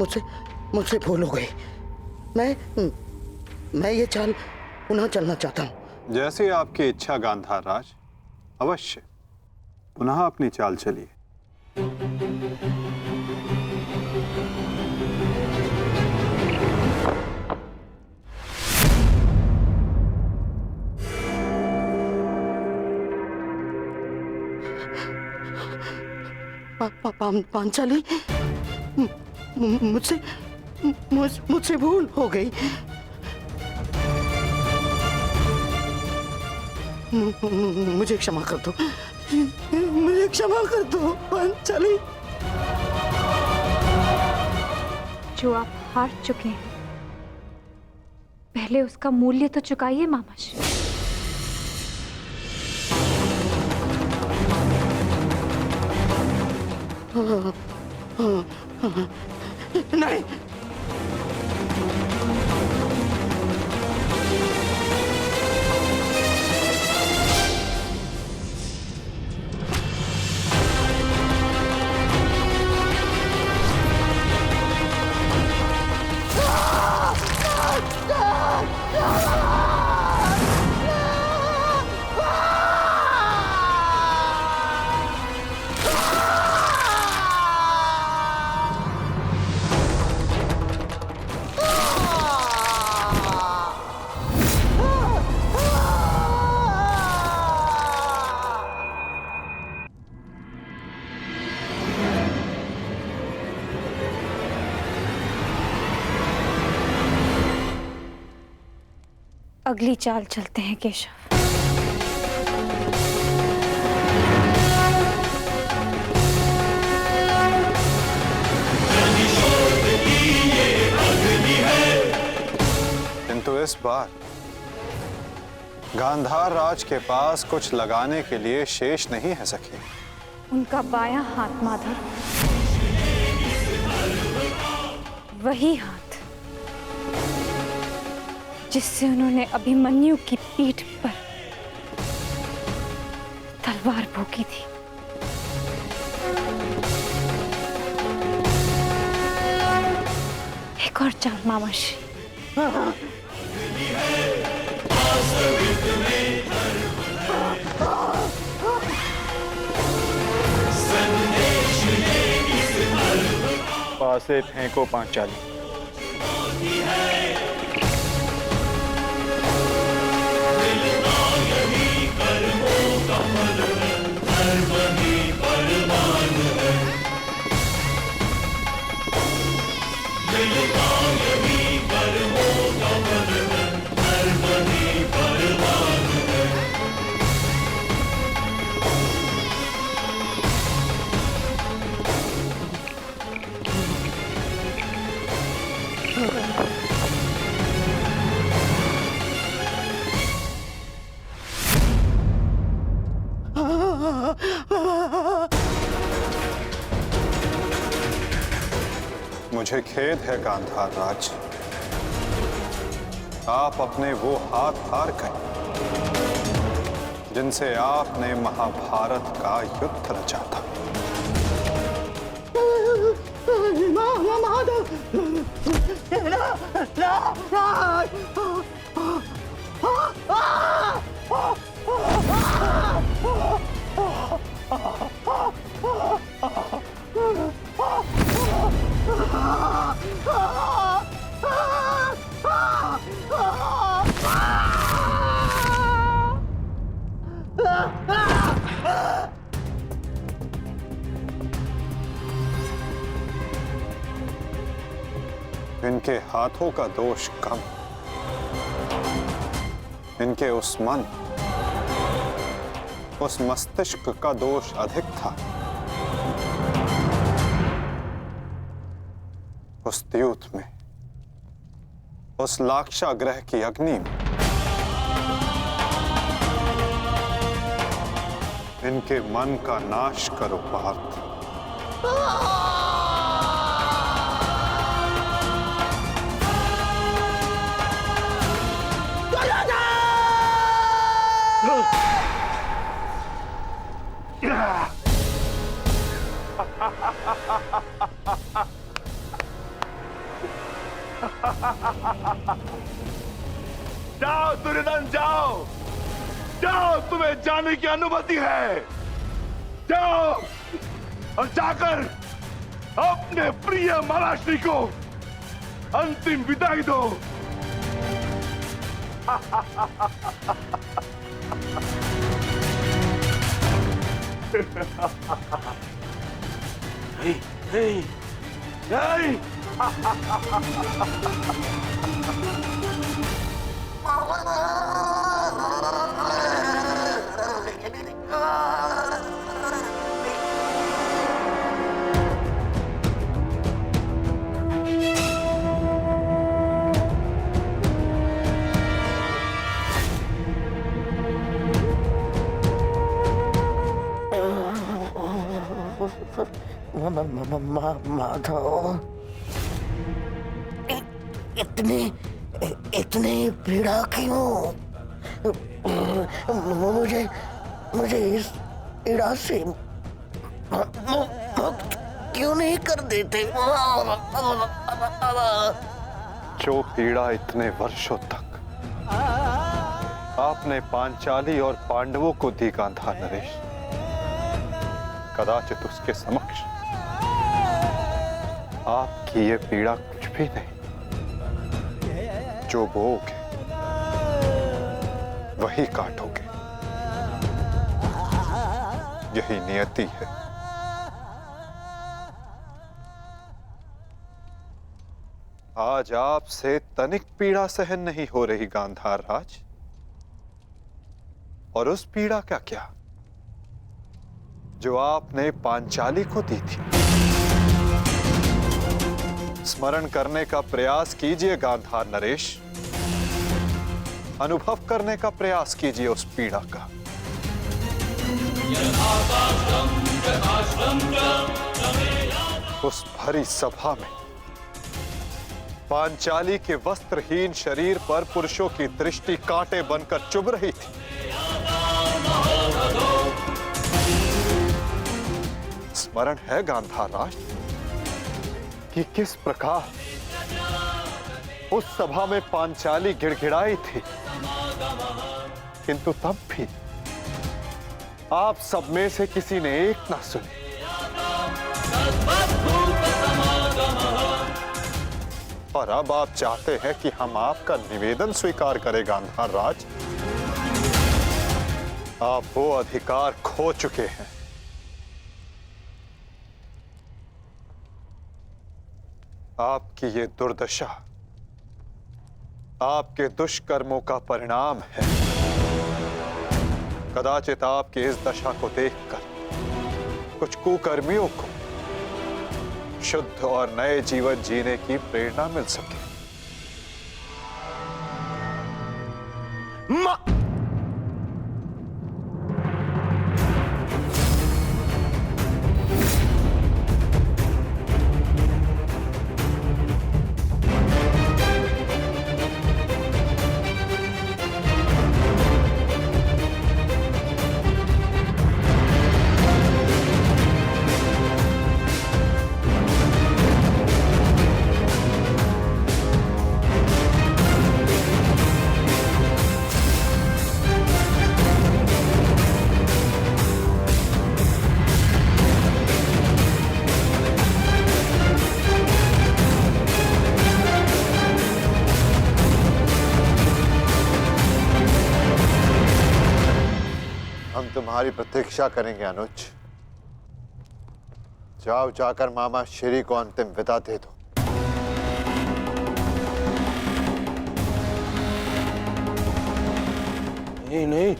मुझसे मुझसे भूल हो गई। मैं ये चाल पुनः चलना चाहता हूँ। जैसी आपकी इच्छा गांधार राज, अवश्य पुनः अपनी चाल चलिए। पांचाली, मुझसे मुझसे भूल हो गई। मुझे क्षमा कर दो, मुझे क्षमा कर दो पांचाली। जो आप हार चुके हैं, पहले उसका मूल्य तो चुकाइए मामाश्री। नहीं, अगली चाल चलते हैं केशव। किंतु इस बार गांधार राज के पास कुछ लगाने के लिए शेष नहीं है सखी। उनका बायां हाथ माधव, वही हाथ जिससे उन्होंने अभिमन्यु की पीठ पर तलवार भोंकी थी। एक और चाल मामाश्री। पासे फेंको पांचाली। मुझे खेद है गांधार राज, आप अपने वो हाथ हार गए जिनसे आपने महाभारत का युद्ध रचा था। इनके हाथों का दोष कम, इनके उस मन, उस मस्तिष्क का दोष अधिक था। उस द्यूत में, उस लाक्षागृह की अग्नि में इनके मन का नाश करो पार्थ। जाओ दुर्योधन जाओ, जाओ, तुम्हें जाने की अनुमति है। जाओ और जाकर अपने प्रिय महाराष्ट्री को अंतिम विदाई दो। नहीं, नहीं, नहीं। माधव, इतनी इतनी पीड़ा क्यों? मुझे मुझे इस पीड़ा से मुक्त क्यों नहीं कर देते? जो पीड़ा इतने वर्षों तक आपने पांचाली और पांडवों को दी गांधार नरेश, कदाचित उसके समक्ष आपकी ये पीड़ा कुछ भी नहीं। जो बोओगे वही काटोगे, यही नियति है। आज आपसे तनिक पीड़ा सहन नहीं हो रही गांधार राज, और उस पीड़ा का क्या जो आपने पांचाली को दी थी। स्मरण करने का प्रयास कीजिए गांधार नरेश, अनुभव करने का प्रयास कीजिए उस पीड़ा का। उस भरी सभा में पांचाली के वस्त्रहीन शरीर पर पुरुषों की दृष्टि कांटे बनकर चुभ रही थी। स्मरण है गांधार राज कि किस प्रकार उस सभा में पांचाली गिड़गिड़ाई थी, किंतु तब भी आप सब में से किसी ने एक ना सुनी। और अब आप चाहते हैं कि हम आपका निवेदन स्वीकार करें गांधार राज। आप वो अधिकार खो चुके हैं। आपकी ये दुर्दशा आपके दुष्कर्मों का परिणाम है। कदाचित आपकी इस दशा को देखकर कुछ कुकर्मियों को शुद्ध और नए जीवन जीने की प्रेरणा मिल सके। तुम्हारी प्रतीक्षा करेंगे अनुज। जाओ, जाकर मामा श्री को अंतिम विदा दे दो। नहीं, नहीं,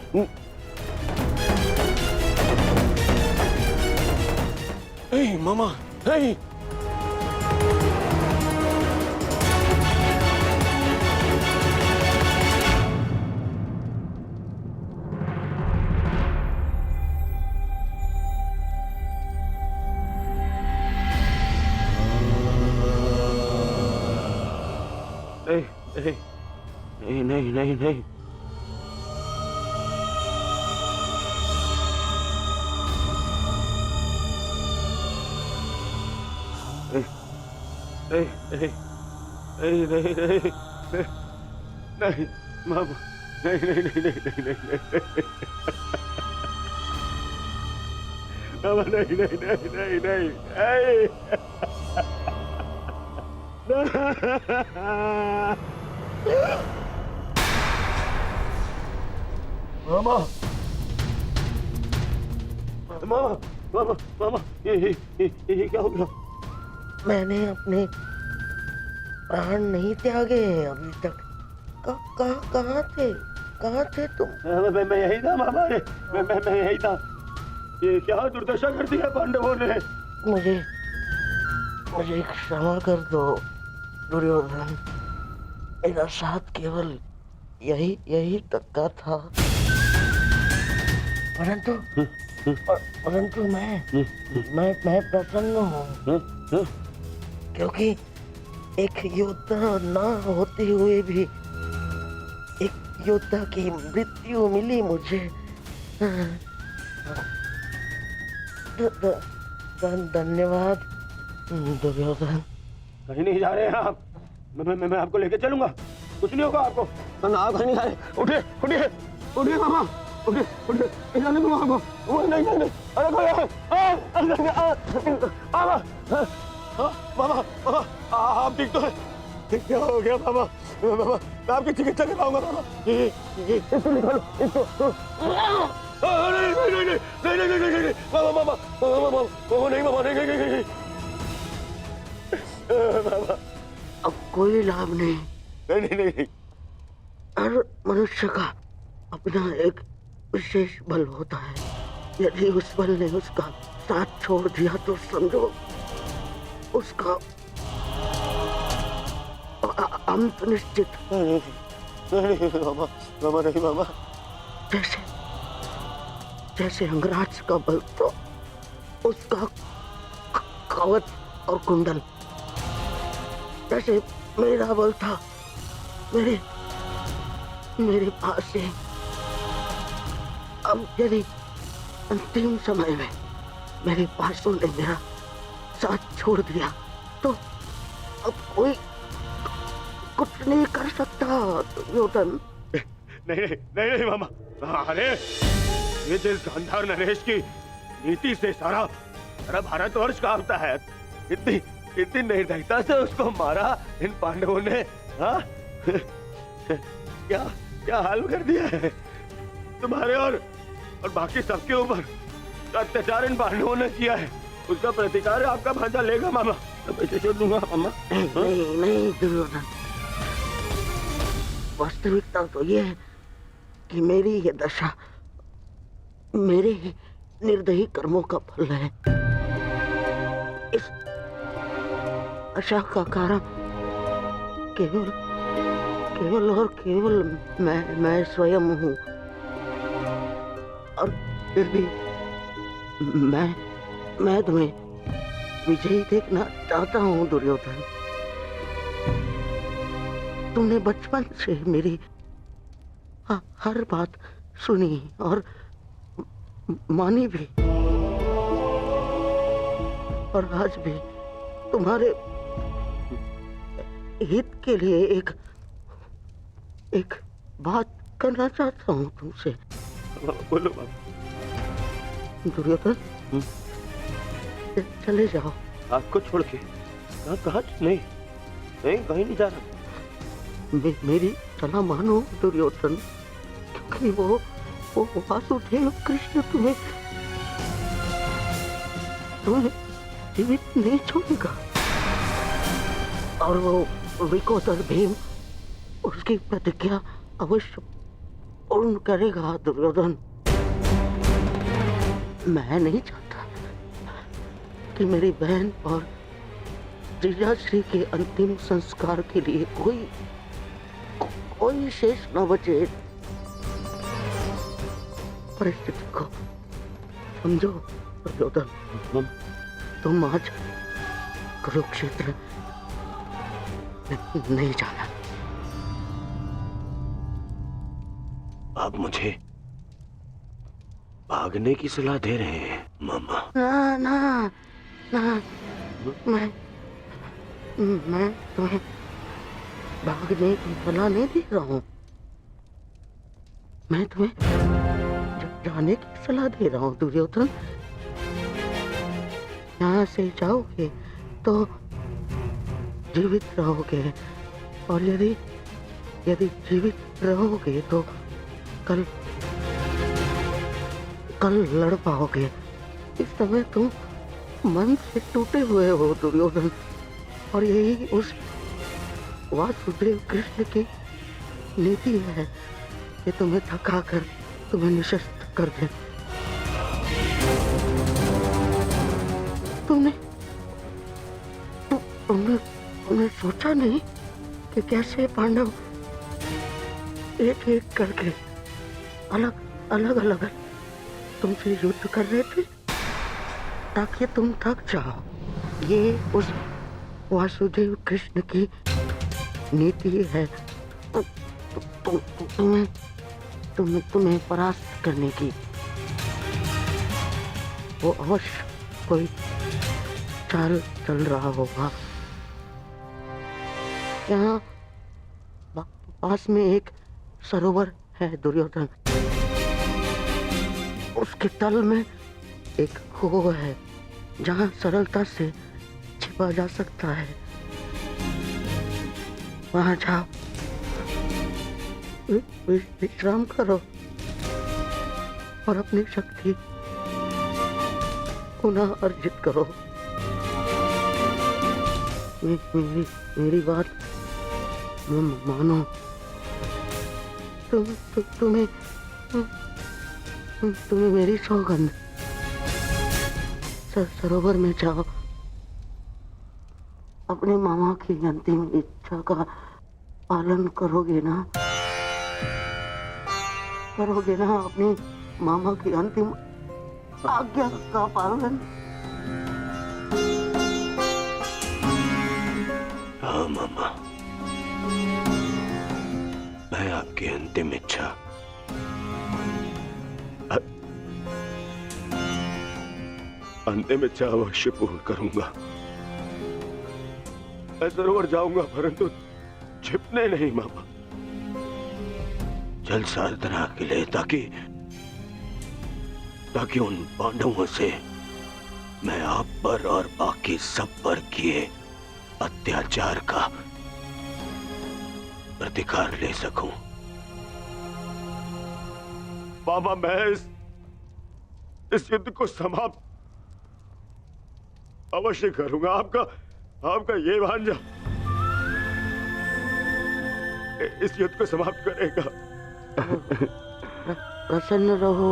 नहीं मामा, नहीं। नहीं, नहीं, नहीं, नहीं, नहीं, नहीं, नहीं नहीं नहीं नहीं मामा नहीं नहीं नहीं नहीं नहीं नहीं नहीं मामा नहीं नहीं नहीं नहीं नहीं मामा मामा मामा मामा ये क्या हो गया? मैंने अपने प्राण नहीं त्यागे हैं अभी तक। कहाँ थे तुम? मैं यही था मामा, मैं यही था। ये क्या दुर्दशा कर दिया पांडवों ने? मुझे क्षमा कर दो दुर्योधन। मेरा साथ केवल यही तक का था, परंतु मैं प्रसन्न हूँ क्योंकि एक योद्धा ना होते हुए भी एक योद्धा की मृत्यु मिली मुझे। धन्यवाद दुर्योधन। कहीं नहीं जा रहे हैं आप। मैं आपको लेके चलूंगा, कुछ नहीं होगा आपको। आप कहीं नहीं जा रहे। उठिए उठिए उठिए मामा, उठिए जाने दो आपको। नहीं नहीं नहीं, अरे मामा मामा आप ठीक तो है? क्या हो गया मामा? मामा मैं आपकी चिकित्सा कराऊंगा मामा। इसको निकालो, इसको। नहीं नहीं नहीं नहीं नहीं नहीं नहीं मामा मामा मामा नहीं मामा नहीं नहीं नहीं मामा। अब कोई लाभ नहीं। नहीं नहीं नहीं। हर मनुष्य का अपना एक विशेष बल होता है। यदि उस बल ने उसका साथ छोड़ दिया तो समझो उसका अंत निश्चित। नहीं मामा मामा नहीं मामा। जैसे अंगराज का बल तो उसका कवच और कुंडल, जैसे मेरा बल था मेरे पास से। अब यदि अंतिम समय में मेरे पासों ने मेरा साथ छोड़ दिया तो अब कोई कुछ नहीं कर सकता दुर्योधन। नहीं नहीं नहीं मामा। अरे ये जिस गांधार नरेश की नीति से सारा भारतवर्ष कांपता है, इतनी निर्दयता से उसको मारा इन पांडवों ने। हाँ क्या हाल कर दिया है तुम्हारे और बाकी सबके ऊपर। अत्याचार इन पांडवों ने किया है, उसका प्रतिकार आपका भांजा लेगा मामा। मैं छोड़ दूंगा मामा। नहीं दुर्योधन, वास्तविकता तो ये है कि मेरी ये दशा मेरे ही निर्दयी कर्मों का फल है। इस आशा का कारण केवल और केवल मैं स्वयं हूँ। और फिर भी मैं तुम्हें विजयी देखना चाहता हूँ दुर्योधन। तुमने बचपन से मेरी हर बात सुनी और मानी भी, और आज भी तुम्हारे हित के लिए एक बात करना चाहता हूँ तुमसे। बोलो बाबा। दुर्योधन चले जाओ। आपको छोड़ के? कहाँ? नहीं कहीं नहीं जा रहा। मेरी सलाह मानो दुर्योधन, क्योंकि वो वासुदेव कृष्ण तुम्हें जीवित नहीं छोड़ेगा, और वो विकोदर भीम उसकी प्रतिज्ञा अवश्य पूर्ण करेगा दुर्योधन। मैं नहीं चाहता कि मेरी बहन और जीजाश्री के अंतिम संस्कार के लिए कोई शेष न बचे। परिस्थिति को समझो दुर्योधन। तुम आज कुरुक्षेत्र नहीं जाना। आप मुझे भागने की सलाह दे रहे हैं मामा? ना मैं तुम्हें भागने की सलाह नहीं दे रहा हूँ, मैं तुम्हें जाने की सलाह दे रहा हूँ दुर्योधन। यहाँ से जाओगे तो जीवित रहोगे, और यदि जीवित रहोगे तो कल लड़ पाओगे। इस समय तुम मन से टूटे हुए हो दुर्योधन, और यही उस वासुदेव कृष्ण की नीति है कि तुम्हें थकाकर तुम्हें निशस्त्र कर दे। तुमने सोचा नहीं कि कैसे पांडव एक एक करके अलग तुमसे युद्ध कर रहे थे ताकि तुम थक जाओ। ये उस वासुदेव कृष्ण की नीति है तुम्हें परास्त करने की। वो अवश्य कोई चाल चल रहा होगा। यहाँ पास में एक सरोवर है दुर्योधन, उसके तल में एक कुआं है जहाँ सरलता से छिपा जा सकता है। वहां जाओ, विश्राम करो और अपनी शक्ति पुनः अर्जित करो। मेरी बात मानो। तुम्हें मेरी सौगंध। सरोवर में जाओ, अपने मामा की अंतिम इच्छा का पालन करोगे ना? अपनी मामा की अंतिम आज्ञा का पालन। हाँ मामा, मैं आपकी अंतिम इच्छा अवश्य पूर्ण करूंगा। मैं सरोवर जाऊंगा परंतु छिपने नहीं मामा, जल साधना के लिए, ताकि उन पांडवों से मैं आप पर और बाकी सब पर किए अत्याचार का प्रतिकार ले सकूं। मामा, मैं इस युद्ध को समाप्त अवश्य करूंगा। आपका ये भांजा इस युद्ध को समाप्त करेगा। प्रसन्न रहो।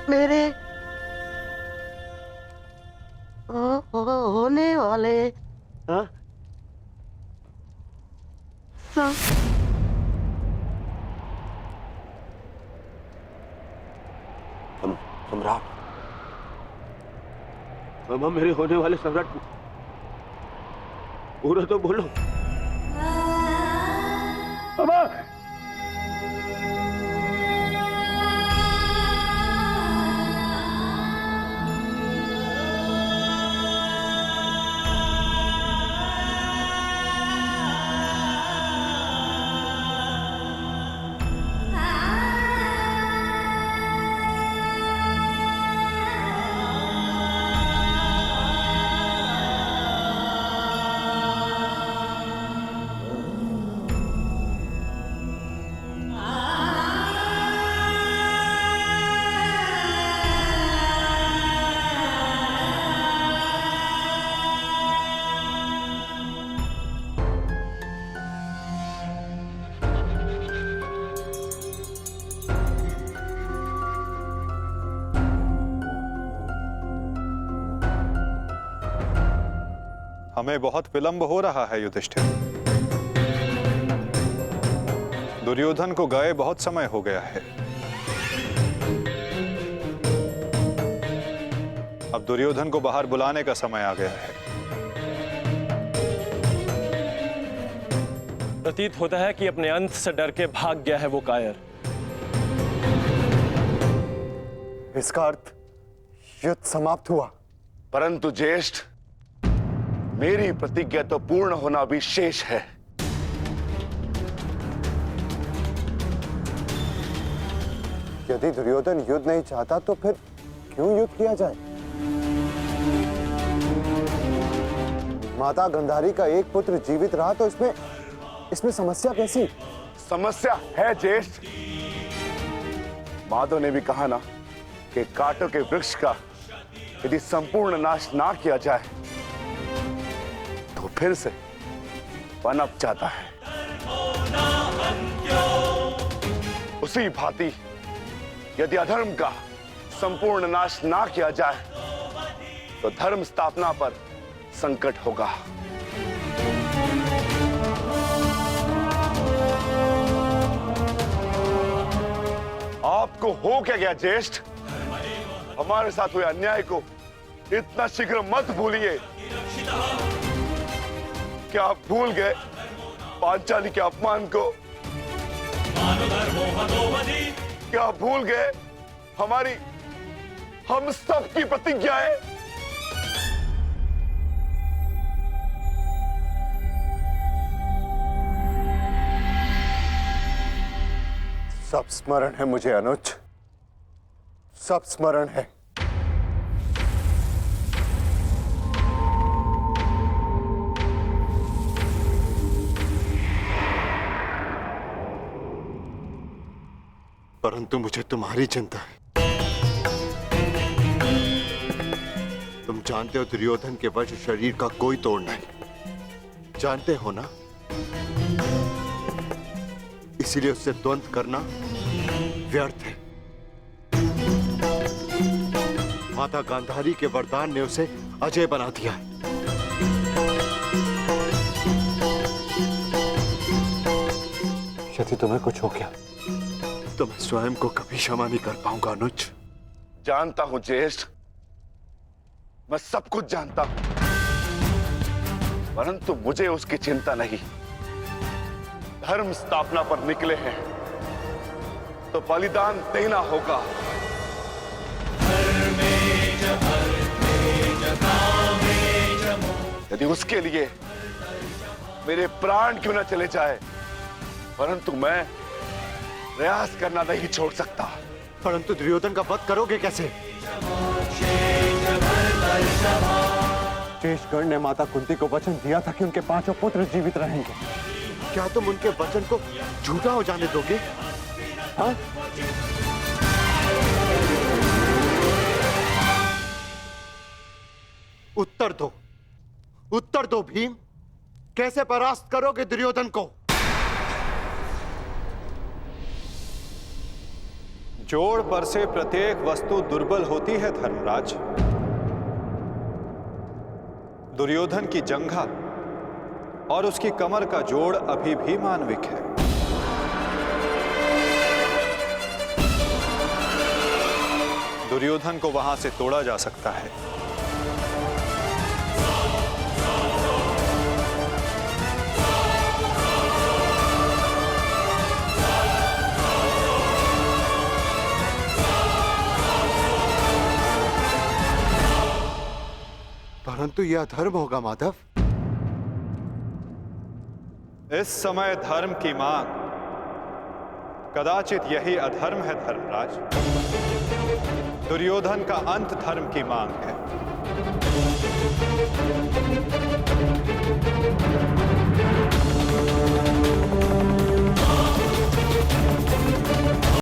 मेरे होने वाले सम्राट। मामा, मेरे होने वाले सम्राट पूरा तो बोलो। मामा, हमें बहुत विलंब हो रहा है युधिष्ठिर। दुर्योधन को गए बहुत समय हो गया है। अब दुर्योधन को बाहर बुलाने का समय आ गया है। प्रतीत होता है कि अपने अंत से डर के भाग गया है वो कायर। इसका अर्थ युद्ध समाप्त हुआ। परंतु ज्येष्ठ, मेरी प्रतिज्ञा तो पूर्ण होना भी शेष है। यदि दुर्योधन युद्ध नहीं चाहता तो फिर क्यों युद्ध किया जाए? माता गंधारी का एक पुत्र जीवित रहा तो इसमें समस्या कैसी? समस्या है ज्येष्ठ। माधव ने भी कहा ना कि कांटों के वृक्ष का यदि संपूर्ण नाश ना किया जाए तो फिर से पनप जाता है। उसी भांति यदि अधर्म का संपूर्ण नाश ना किया जाए तो धर्म स्थापना पर संकट होगा। आपको हो क्या गया ज्येष्ठ? हमारे साथ हुए अन्याय को इतना शीघ्र मत भूलिए। क्या आप भूल गए पांचाली के अपमान को? क्या आप भूल गए हम सब की प्रतिज्ञाएं? सब स्मरण है मुझे अनुज, सब स्मरण है। परंतु मुझे तुम्हारी चिंता है। तुम जानते हो दुर्योधन के वश शरीर का कोई तोड़ नहीं, जानते हो ना? इसीलिए उससे द्वंद्व करना व्यर्थ है। माता गांधारी के वरदान ने उसे अजय बना दिया है। यदि तुम्हें कुछ हो गया तो मैं स्वयं को कभी क्षमा नहीं कर पाऊंगा अनुज। जानता हूं ज्येष्ठ, मैं सब कुछ जानता हूं, परंतु मुझे उसकी चिंता नहीं। धर्म स्थापना पर निकले हैं तो बलिदान देना होगा। यदि उसके लिए मेरे प्राण क्यों न चले जाए, परंतु मैं प्रयास करना नहीं छोड़ सकता। परंतु दुर्योधन का वध करोगे कैसे? शेषगढ़ ने माता कुंती को वचन दिया था कि उनके 5 पुत्र जीवित रहेंगे। क्या तुम उनके वचन को झूठा हो जाने दोगे? हाँ? उत्तर दो भीम, कैसे परास्त करोगे दुर्योधन को? जोड़ पर से प्रत्येक वस्तु दुर्बल होती है धर्मराज। दुर्योधन की जंघा और उसकी कमर का जोड़ अभी भी मानविक है। दुर्योधन को वहां से तोड़ा जा सकता है। परंतु यह अधर्म होगा माधव। इस समय धर्म की मांग कदाचित यही अधर्म है धर्मराज। दुर्योधन का अंत धर्म की मांग है।